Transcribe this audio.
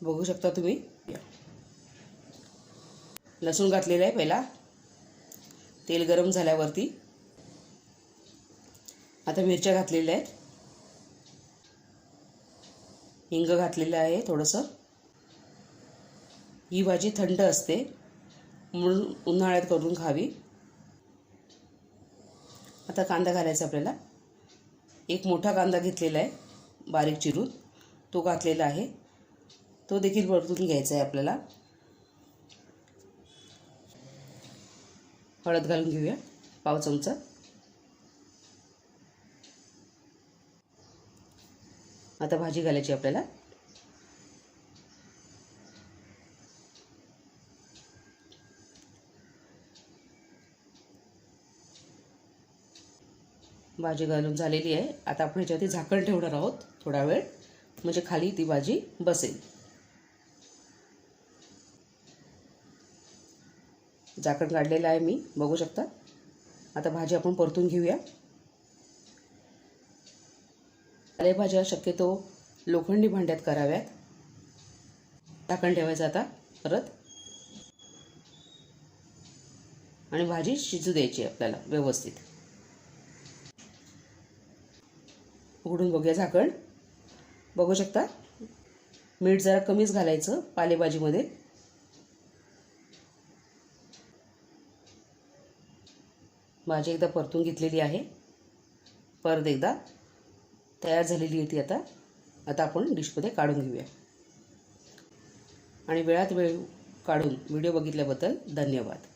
बघू शकता तुम्ही। लसूण घातलेला आहे पहिला, तेल गरम झाल्यावरती आता मिरच्या घातलेल्या आहेत, हिंग घातलेलं आहे थोडंसं। ही भाजी थंड असते म्हणून उन्हाळ्यात करून खावी। आता कांदा घालायचा आपल्याला। एक मोठा कांदा घेतलेला आहे बारीक चिरून, तो घातलेला आहे, तो देखील परतून घ्यायचा आहे आपल्याला। हळद घालून घेऊया पाव चमचा। आता भाजी घालायची आपल्याला। भाजी घालून झालेली आहे। आता आपण याच्यावरती झाकण ठेवणार आहोत थोडा वेळ, म्हणजे खाली ती भाजी बसेल। झाकण काढलेलं आहे मी, बघू शकता। आता भाजी आपण परतून घेऊया। पालेभाज्या शक्यतो लोखंडी भांड्यात कराव्यात। झाकण ठेवायचं आता परत, आणि भाजी शिजू द्यायची आपल्याला व्यवस्थित। उघडून बघूया झाकण, बघू शकता। मीठ जरा कमीच घालायचं पालेभाजीमध्ये। भाजी एकदा परतून घेतलेली आहे, परत एकदा तयार झालेली आहे ती। आता आपण डिशमध्ये काढून घेऊया। आणि वेळात वेळ काढून व्हिडिओ बघितल्याबद्दल धन्यवाद।